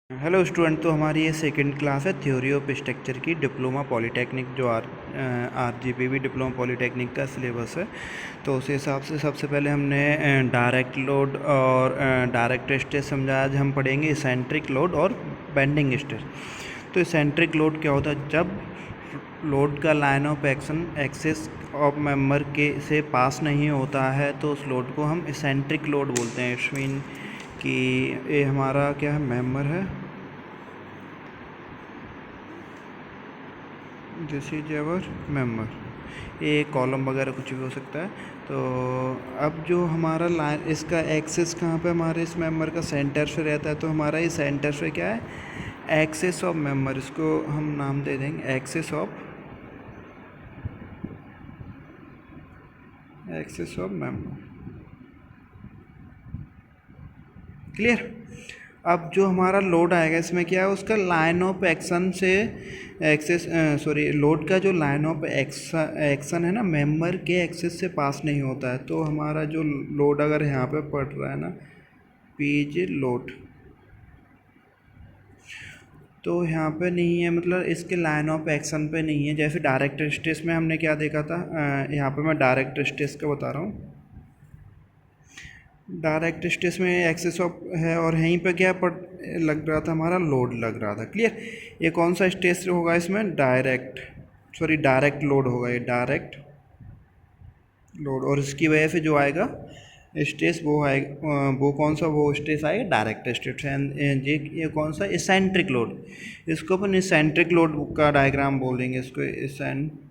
Hello student, तो हमारी ये सेकंड क्लास है थ्योरी ऑफ स्ट्रक्चर की, डिप्लोमा पॉलीटेक्निक जो आरजीपीवी डिप्लोमा पॉलीटेक्निक का सिलेबस है। तो उस हिसाब से सबसे पहले हमने डायरेक्ट लोड और डायरेक्ट स्ट्रेस समझा। आज हम पढ़ेंगे इसेंट्रिक लोड और बेंडिंग स्ट्रेस। तो इसेंट्रिक लोड क्या होता है? जब लोड का line of action axis of member के से पास नहीं होता है तो उस लोड को हम इसेंट्रिक लोड बोलते हैं। इट्स मीन कि ये हमारा क्या है, मेंबर है, दिस इज अवर मेंबर। ये कॉलम वगैरह कुछ भी हो सकता है। तो अब जो हमारा लाइन, इसका एक्सिस कहाँ पे हमारे इस मेंबर का सेंटर से रहता है, तो हमारा ये सेंटर से क्या है, एक्सिस ऑफ मेंबर। इसको हम नाम दे देंगे एक्सिस ऑफ मेंबर। क्लियर? अब जो हमारा लोड आएगा इसमें क्या है, उसका लाइन ऑफ एक्शन से एक्सेस लोड का जो लाइन ऑफ एक्शन है ना, मेंबर के एक्सेस से पास नहीं होता है। तो हमारा जो लोड अगर यहाँ पे पड़ रहा है ना, पीज लोड, तो यहाँ पे नहीं है, मतलब इसके लाइन ऑफ एक्शन पे नहीं है। जैसे डायरेक्ट स्ट्रेस में हमने क्या देखा था, यहाँ पे मैं डायरेक्ट स्ट्रेस का बता रहा हूँ। डायरेक्ट स्ट्रेस में एक्सेस ऑफ है और यहीं पे क्या पड़ लग रहा था, हमारा लोड लग रहा था। क्लियर? ये कौन सा स्ट्रेस होगा इसमें? डायरेक्ट लोड होगा, ये डायरेक्ट लोड। और इसकी वजह से जो आएगा स्ट्रेस, वो आएगा, वो कौन सा, वो स्ट्रेस आएगा डायरेक्ट स्ट्रेस। एंड ये कौन सा, इसेंट्रिक लोड। इसको अपन इसेंट्रिक लोड का डायग्राम बोलेंगे, इसको इसेंट्रिक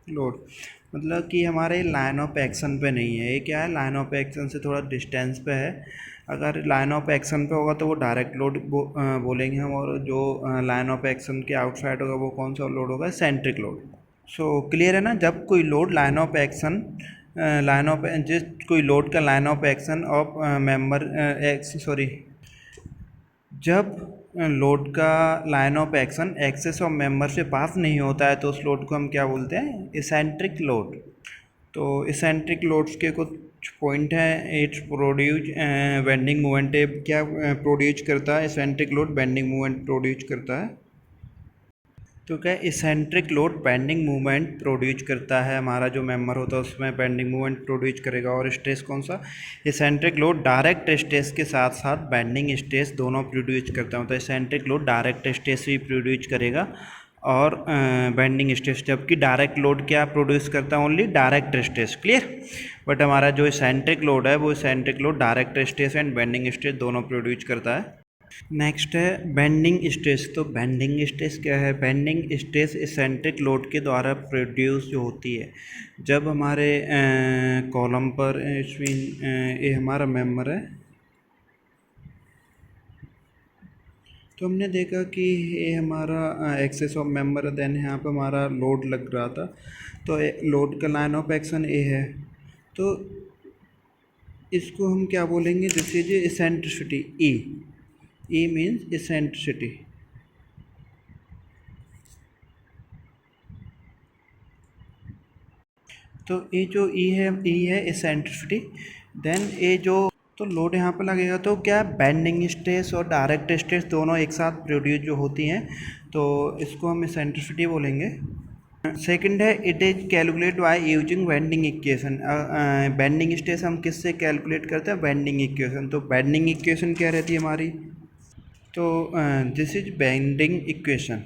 लोड। मतलब कि हमारे लाइन ऑफ एक्शन पे नहीं है, ये क्या है, लाइन ऑफ एक्शन से थोड़ा डिस्टेंस पे है। अगर लाइन ऑफ एक्शन पे होगा तो वो डायरेक्ट लोड बोलेंगे हम, और जो लाइन ऑफ एक्शन के आउटसाइड होगा वो कौन सा लोड होगा, सेंट्रिक लोड। सो क्लियर है ना? जब कोई लोड लाइन ऑफ एक्शन जिस कोई लोड का line of action of member जब लोड का line of action axis of member से पास नहीं होता है तो उस लोड को हम क्या बोलते हैं, इसेंट्रिक लोड। तो इसेंट्रिक लोड्स के कुछ पॉइंट हैं। It's produce bending moment. क्या प्रोड्यूस करता है eccentric load? Bending moment produce करता है। तो क्या eccentric load bending movement produce करता है। हमारा जो मेंबर होता है उसमें बेंडिंग मूवमेंट प्रोड्यूस करेगा। और स्ट्रेस कौन सा? इसेंट्रिक लोड डायरेक्ट स्ट्रेस के साथ साथ बेंडिंग स्ट्रेस दोनों प्रोड्यूस करता है। तो इसेंट्रिक लोड डायरेक्ट स्ट्रेस भी प्रोड्यूस करेगा और बेंडिंग स्ट्रेस, जबकि डायरेक्ट लोड क्या प्रोड्यूस करता है? Only direct stress. Clear? But हमारा जो इसेंट्रिक लोड है वो eccentric load direct stress and bending stress दोनों प्रोड्यूस करता है। नेक्स्ट है बेंडिंग स्ट्रेस। तो बेंडिंग स्ट्रेस क्या है? बेंडिंग स्ट्रेस इसेंट्रिक लोड के द्वारा प्रोड्यूस जो होती है जब हमारे कॉलम पर ये हमारा मेंबर है। तो हमने देखा कि ये हमारा एक्सेस ऑफ मेंबर है, देन यहाँ पर हमारा लोड लग रहा था। तो लोड का लाइन ऑफ एक्शन ए है, तो इसको हम क्या बोलेंगे, this is eccentricity. E means eccentricity. तो ये जो ई है इसेंट्रिसिटी। देन ये जो, तो लोड यहाँ पर लगेगा तो क्या, बेंडिंग स्ट्रेस और डायरेक्ट स्ट्रेस दोनों एक साथ प्रोड्यूस जो होती हैं, तो इसको हम इसेंट्रिसिटी बोलेंगे। सेकंड है, it is calculate by using bending equation. Bending stress हम किससे कैलकुलेट करते हैं? Bending equation. तो बेंडिंग इक्वेशन क्या रहती है हमारी? तो दिस इज बेंडिंग इक्वेशन।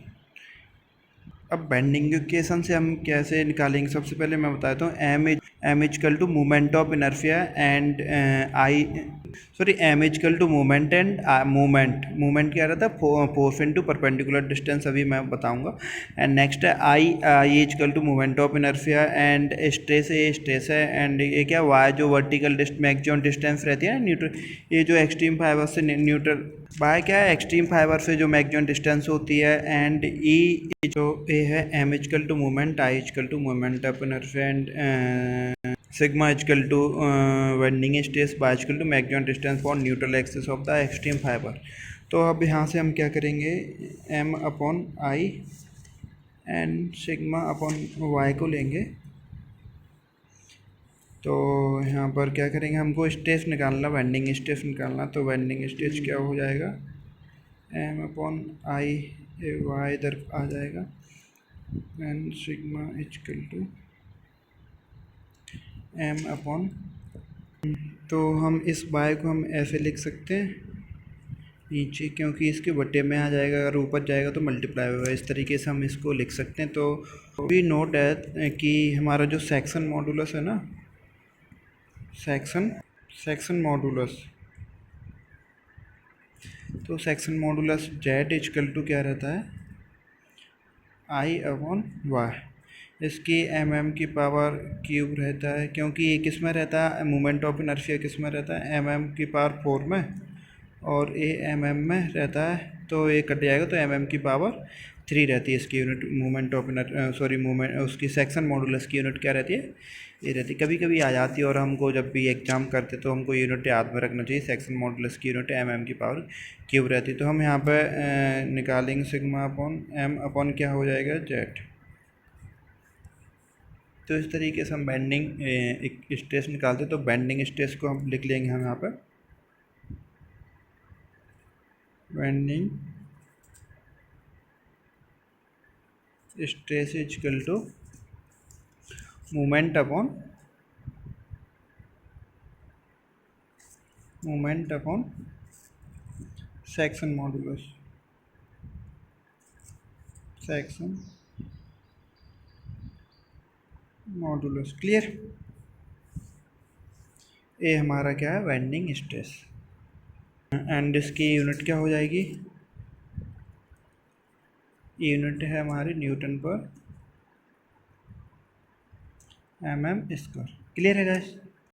अब बेंडिंग इक्वेशन से हम कैसे निकालेंगे? सबसे पहले मैं बताता हूँ, M equal to movement of inertia and M equal to moment and moment क्या रहता है? फोर्स इनटू परपेंडिकुलर डिस्टेंस, अभी मैं बताऊंगा। एंड नेक्स्ट है I is equal to movement of inertia and stress है। एंड ये क्या, वाई जो वर्टिकल मैक्सिमम डिस्टेंस रहती है न्यूट्रल, ये जो एक्सट्रीम फाइबर से न्यूट्रल, बाय क्या है, एक्सट्रीम फाइबर से जो मैक्सिमम डिस्टेंस होती है। एंड ई जो ए है, M equal to moment, I is equal to movement of inertia and sigma equal to bending stress Y equal to maximum distance for neutral axis of the extreme fibre. तो अब यहाँ से हम क्या करेंगे, M upon I and sigma upon Y को लेंगे। तो यहाँ पर क्या करेंगे, हमको स्ट्रेस निकालना, बेंडिंग स्ट्रेस निकालना। तो बेंडिंग स्ट्रेस क्या हो जाएगा, एम अपॉन आई वाई इधर आ जाएगा, and sigma equal to M upon. तो हम इस बाय को हम ऐसे लिख सकते हैं नीचे, क्योंकि इसके बटे में आ जाएगा, अगर ऊपर जाएगा तो मल्टीप्लाई होगा। इस तरीके से हम इसको लिख सकते हैं। तो भी नोट है कि हमारा जो सेक्शन मॉडुलस है ना, सेक्शन मॉडुलस, तो section modulus Z equal to क्या रहता है, आई अपॉन वाई, इसकी एम की पावर क्यूब रहता है, क्योंकि ये किस में रहता है, मोमेंट ऑफ इनर्शिया किस में रहता है, एम की पावर 4 में, और ए में रहता है। तो ये कट जाएगा, तो की पावर 3 रहती है इसकी यूनिट, मोमेंट ऑफ मूवमेंट, उसकी सेक्शन मॉडुलस की यूनिट क्या रहती है, ये रहती है। कभी कभी आ जाती है, और हमको जब भी एग्जाम करते तो हमको यूनिट याद में रखना चाहिए। सेक्शन मॉडुलस की यूनिट की पावर क्यूब रहती है। तो हम यहाँ पे निकालेंगे सिग्मा अपॉन एम अपॉन क्या हो जाएगा, जेड। तो इस तरीके से हम बेंडिंग स्ट्रेस निकालते, तो बेंडिंग स्ट्रेस को हम लिख लेंगे हम यहाँ पर, bending stress equal to moment upon section modulus. Clear. ये हमारा क्या है, बेंडिंग स्ट्रेस, एंड इसकी यूनिट क्या हो जाएगी, यूनिट है हमारी newton per mm square. Clear है गाइस।